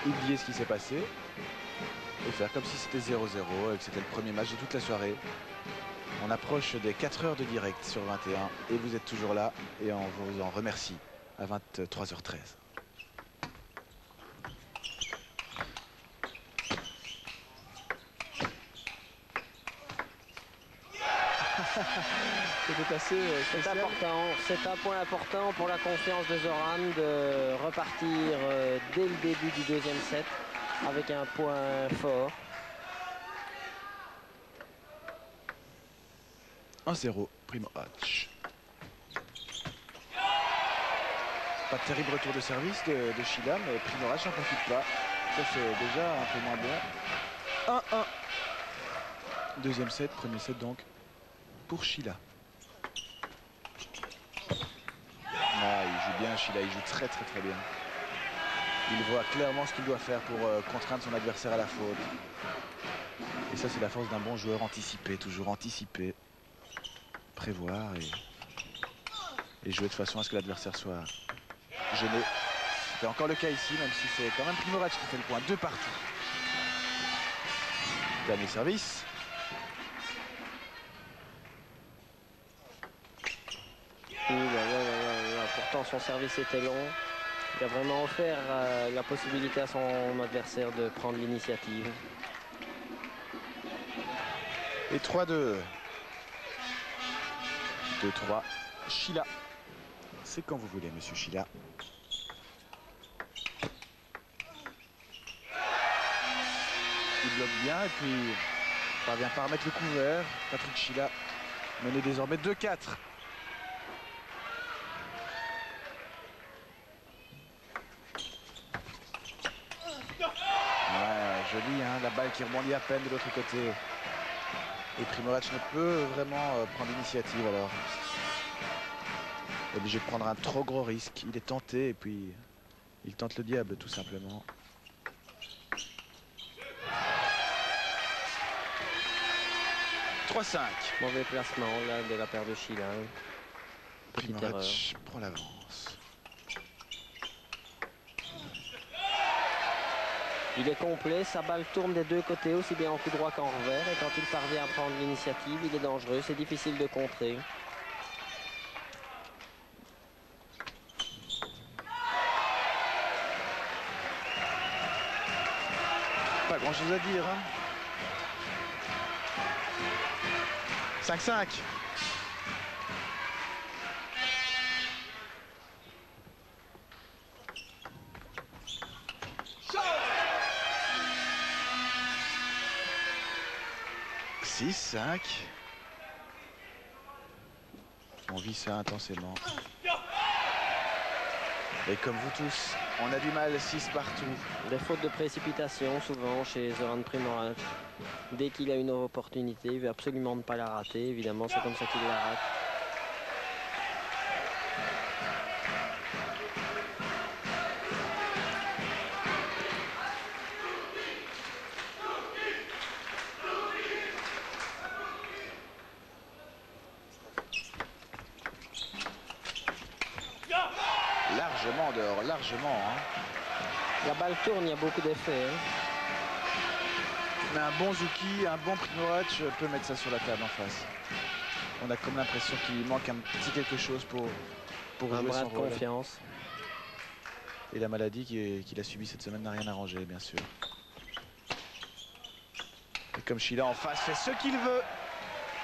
oublier ce qui s'est passé et faire comme si c'était 0-0 et que c'était le premier match de toute la soirée. On approche des 4 heures de direct sur 21 et vous êtes toujours là et on vous en remercie à 23h13. C'était assez spécial. C'est un point important pour la confiance de Zoran de repartir dès le début du deuxième set avec un point fort. 1-0, Primorac. Pas de terrible retour de service de Sheila, mais Primorac n'en profite pas. Ça c'est déjà un peu moins bon. 1-1. Deuxième set, premier set donc pour Sheila. Ah, il joue bien Sheila, il joue très bien. Il voit clairement ce qu'il doit faire pour contraindre son adversaire à la faute. Et ça c'est la force d'un bon joueur, anticiper, toujours anticiper, prévoir et jouer de façon à ce que l'adversaire soit gêné. C'est encore le cas ici, même si c'est quand même Primorac qui fait le point, 2 partout. Dernier service. Pourtant son service était long. Il a vraiment offert la possibilité à son adversaire de prendre l'initiative. Et 3-2. 2-3. Sheila. C'est quand vous voulez, monsieur Sheila. Il bloque bien et puis il parvient pas à remettre le couvert. Patrick Sheila mené désormais 2-4. Joli, hein, la balle qui rebondit à peine de l'autre côté. Et Primorac ne peut vraiment prendre l'initiative alors. Obligé de prendre un trop gros risque. Il est tenté et puis il tente le diable tout simplement. « 3-5. » Mauvais placement là de la paire de Sheila. Primorac prend l'avance. Il est complet, sa balle tourne des deux côtés, aussi bien en coup droit qu'en revers. Et quand il parvient à prendre l'initiative, il est dangereux, c'est difficile de contrer. Pas grand chose à dire. Hein. 5-5. On vit ça intensément. Et comme vous tous, on a du mal, 6 partout. Des fautes de précipitation souvent chez Zoran Primorac. Dès qu'il a une opportunité, il veut absolument ne pas la rater. Évidemment, c'est comme ça qu'il la rate. Largement dehors, largement. Hein. La balle tourne, il y a beaucoup d'effets. Hein. Mais un bon Zuki, un bon Primorac peut mettre ça sur la table en face. On a comme l'impression qu'il manque un petit quelque chose pour jouer son rôle. Confiance. Et la maladie qu'il a subie cette semaine n'a rien arrangé, bien sûr. Et comme Sheila en face fait ce qu'il veut,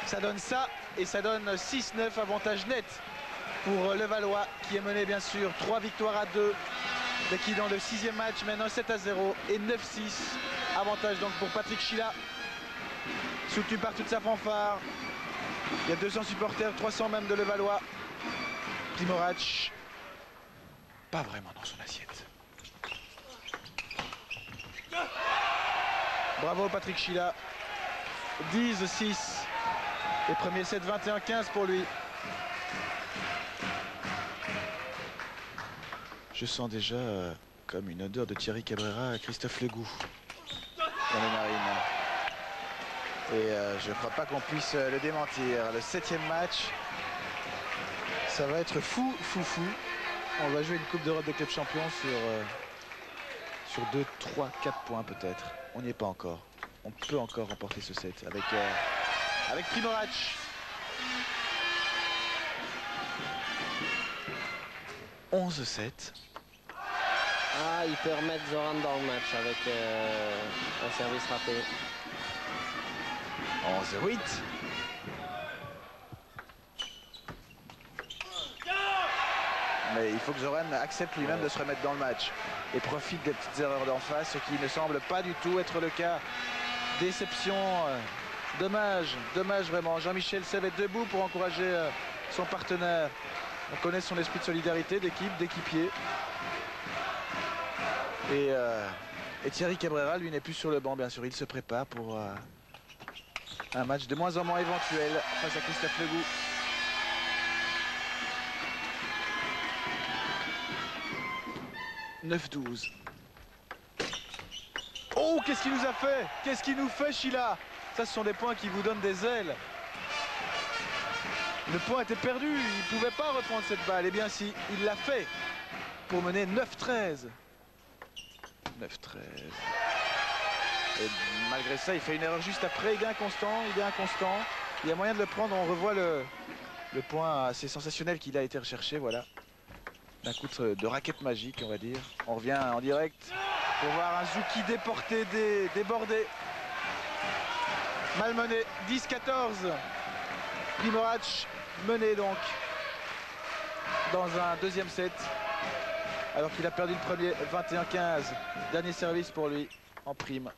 ça donne ça et ça donne 6-9, avantage net pour Levallois qui est mené bien sûr 3 victoires à 2, mais qui dans le 6e match mène 7-0 et 9-6. Avantage donc pour Patrick Sheila, soutenu par toute sa fanfare. Il y a 200 supporters, 300 même de Levallois. Primorac, pas vraiment dans son assiette. Bravo Patrick Sheila. 10-6. Et premier set 21-15 pour lui. Je sens déjà comme une odeur de Thierry Cabrera à Christophe Legout dans les narines. Et je ne crois pas qu'on puisse le démentir. Le 7e match, ça va être fou. On va jouer une Coupe d'Europe des clubs champions sur 2, 3, 4 points peut-être. On n'y est pas encore. On peut encore remporter ce set avec Primorac. « 11-7. » Ah, il peut remettre Zoran dans le match avec un service raté. 11-8. Mais il faut que Zoran accepte lui-même de se remettre dans le match et profite des petites erreurs d'en face, ce qui ne semble pas du tout être le cas. Déception, dommage vraiment. Jean-Michel Sèvres est debout pour encourager son partenaire. On connaît son esprit de solidarité, d'équipe, d'équipier. Et Thierry Cabrera, lui, n'est plus sur le banc, bien sûr. Il se prépare pour un match de moins en moins éventuel face à Christophe Legout. « 9-12. » Oh, qu'est-ce qu'il nous a fait? Qu'est-ce qu'il nous fait, Sheila? Ça, ce sont des points qui vous donnent des ailes. Le point était perdu, il ne pouvait pas reprendre cette balle. Eh bien si, il l'a fait pour mener 9-13. 9-13. Et malgré ça, il fait une erreur juste après. Il est inconstant, Il y a moyen de le prendre. On revoit le point assez sensationnel qu'il a été recherché, voilà. D'un coup de raquette magique, on va dire. On revient en direct pour voir un Zouki déporté, débordé. Malmené, 10-14. Primorac mené donc dans un deuxième set. Alors qu'il a perdu le premier, 21-15. Dernier service pour lui en prime.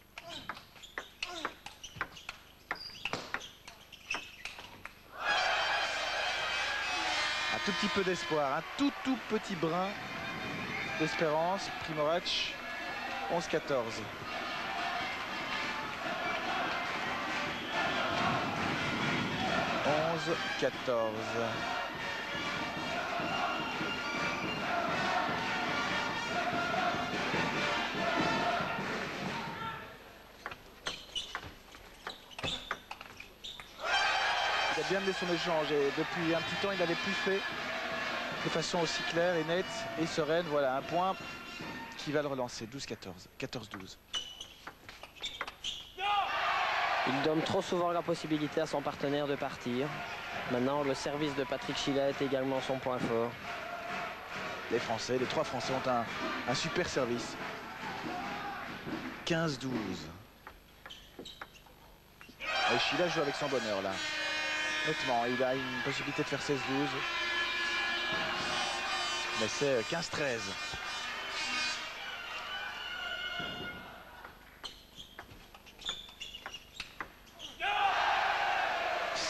Un tout petit peu d'espoir, un tout petit brin d'espérance. Primorac, 11-14. 11-14. Il a bien mené son échange et depuis un petit temps il n'avait plus fait de façon aussi claire et nette et sereine. Voilà un point qui va le relancer. 12-14, 14-12. Il donne trop souvent la possibilité à son partenaire de partir. Maintenant, le service de Patrick Sheila est également son point fort. Les Français, les trois Français ont un super service. 15-12. Et Sheila joue avec son bonheur là. Honnêtement, il a une possibilité de faire 16-12. Mais c'est 15-13.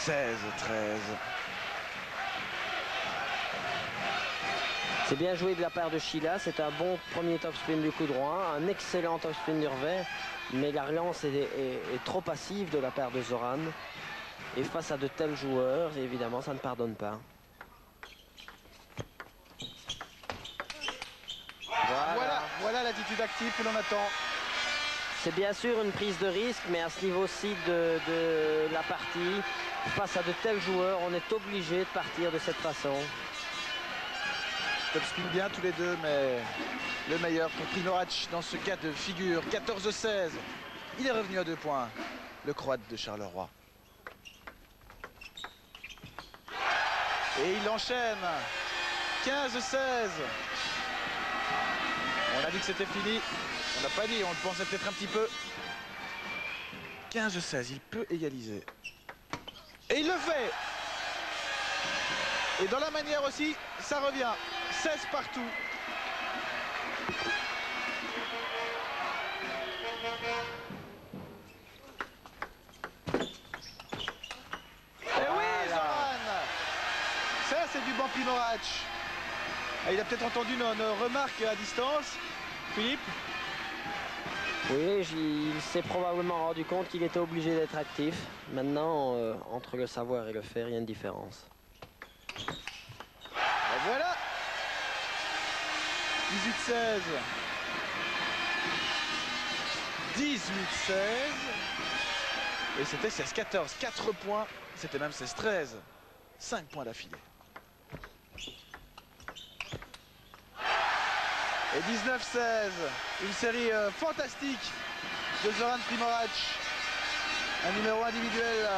16-13. C'est bien joué de la part de Sheila. C'est un bon premier topspin du coup droit, un excellent topspin du revers. Mais la relance est trop passive de la part de Zoran. Et face à de tels joueurs, évidemment, ça ne pardonne pas. Voilà l'attitude active que l'on attend. C'est bien sûr une prise de risque, mais à ce niveau-ci de la partie, face à de tels joueurs, on est obligé de partir de cette façon. Topspin bien tous les deux, mais le meilleur pour Primorac dans ce cas de figure. 14-16. Il est revenu à 2 points. Le Croate de Charleroi. Et il enchaîne. 15-16. On a dit que c'était fini. On n'a pas dit, on le pensait peut-être un petit peu. 15-16, il peut égaliser. Et il le fait. Et dans la manière aussi, ça revient. 16 partout. Et oui, Zoran. Ça, c'est du bon Primorac. Il a peut-être entendu nos remarques à distance. Philippe? Oui, il s'est probablement rendu compte qu'il était obligé d'être actif. Maintenant, entre le savoir et le faire, il y a une différence. Et voilà. 18-16. 18-16. Et c'était 16-14. 4 points. C'était même 16-13. 5 points d'affilée. Et 19-16. Une série fantastique de Zoran Primorac. Un numéro individuel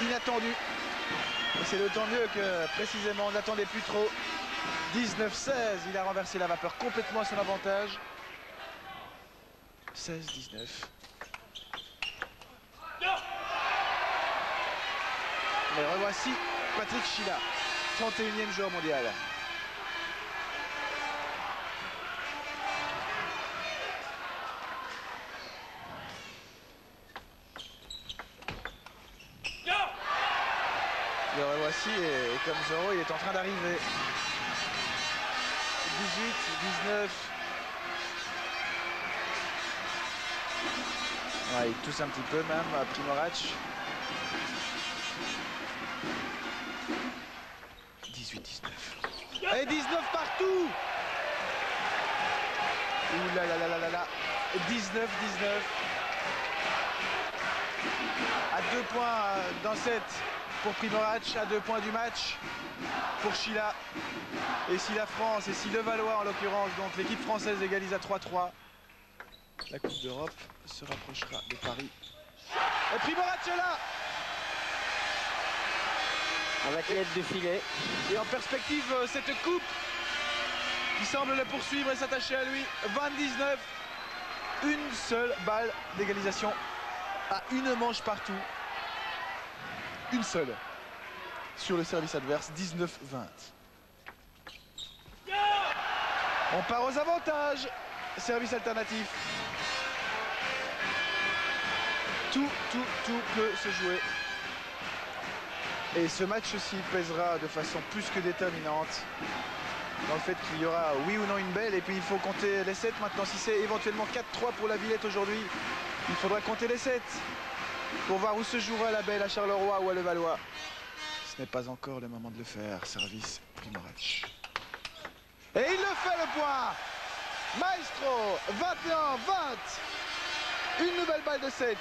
inattendu. Et c'est d'autant mieux que précisément on n'attendait plus trop. 19-16, il a renversé la vapeur complètement à son avantage. 16-19. Mais revoici Patrick Schiila, 31e joueur mondial. Le revoici et comme Zorro, il est en train d'arriver. 18, 19. Ouais, il tousse un petit peu même, Primorac. 18, 19. Et 19 partout. Ouh là là là là là là. 19, 19. À 2 points dans cette pour Primorac, à 2 points du match pour Schiila. Et si la France, et si Levallois en l'occurrence, donc l'équipe française égalise à 3-3, la Coupe d'Europe se rapprochera de Paris. Et Primorac est là. Avec l'aide du filet. Et en perspective, cette coupe qui semble le poursuivre et s'attacher à lui. 20-19. Une seule balle d'égalisation à une manche partout. Une seule sur le service adverse. 19-20. On part aux avantages. Service alternatif. Tout peut se jouer. Et ce match aussi pèsera de façon plus que déterminante dans le fait qu'il y aura oui ou non une belle. Et puis il faut compter les 7 maintenant. Si c'est éventuellement 4-3 pour la Villette aujourd'hui, il faudra compter les 7 pour voir où se jouera la belle, à Charleroi ou à Levallois. Ce n'est pas encore le moment de le faire. Service Primorac. Et il le fait, le point. Maestro, 21-20. Une nouvelle balle de 7.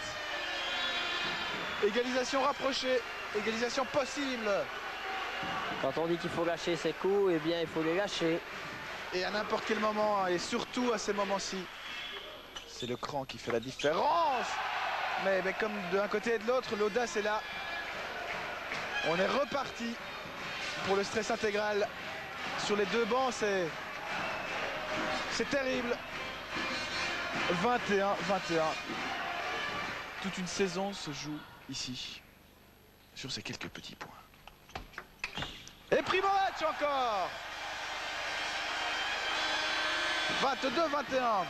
Égalisation rapprochée. Égalisation possible. Quand on dit qu'il faut lâcher ses coups, eh bien il faut les lâcher. Et à n'importe quel moment, et surtout à ces moments-ci, c'est le cran qui fait la différence. Mais comme d'un côté et de l'autre, l'audace est là. On est reparti pour le stress intégral. Sur les deux bancs, c'est terrible. 21-21. Toute une saison se joue ici, sur ces quelques petits points. Et Primorac encore. 22-21.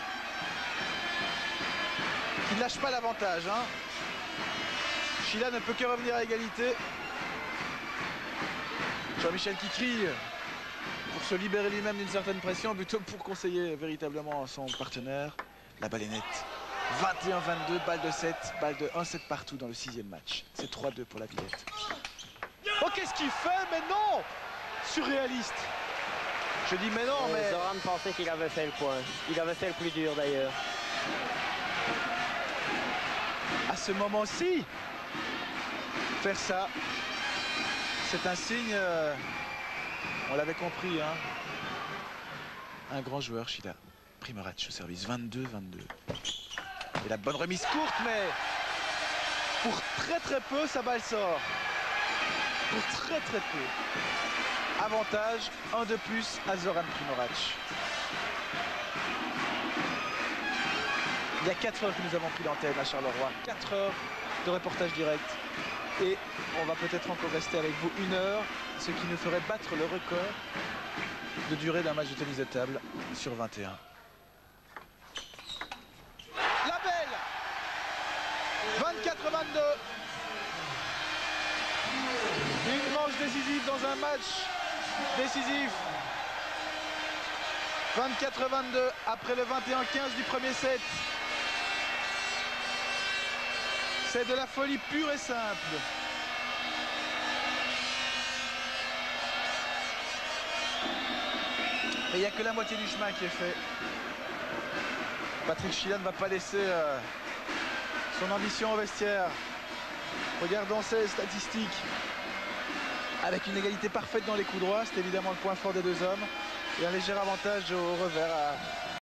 Qui ne lâche pas l'avantage. Schiila ne peut que revenir à égalité. Jean-Michel qui crie pour se libérer lui-même d'une certaine pression, plutôt que pour conseiller véritablement son partenaire. La balle est nette. 21-22, balle de 7, balle de 1-7 partout dans le 6e match. C'est 3-2 pour la Villette. Oh, qu'est-ce qu'il fait? Mais non! Surréaliste. Je dis mais non, mais... Zoran pensait qu'il avait fait le point. Il avait fait le plus dur d'ailleurs. À ce moment-ci, faire ça, c'est un signe, on l'avait compris, un grand joueur, Schiila. Primorac au service, 22-22. Et la bonne remise courte, mais pour très peu, sa balle sort. Pour très peu. Avantage, 1 de plus à Zoran Primorac. Il y a 4 heures que nous avons pris l'antenne à Charleroi. 4 heures de reportage direct. Et on va peut-être encore rester avec vous 1 heure, ce qui nous ferait battre le record de durée d'un match de tennis de table sur 21. La belle 24-22. Une manche décisive dans un match décisif. 24-22 après le 21-15 du premier set. C'est de la folie pure et simple. Et il n'y a que la moitié du chemin qui est fait. Patrick Schiila ne va pas laisser son ambition au vestiaire. Regardons ces statistiques. Avec une égalité parfaite dans les coups droits, c'est évidemment le point fort des deux hommes. Et un léger avantage au revers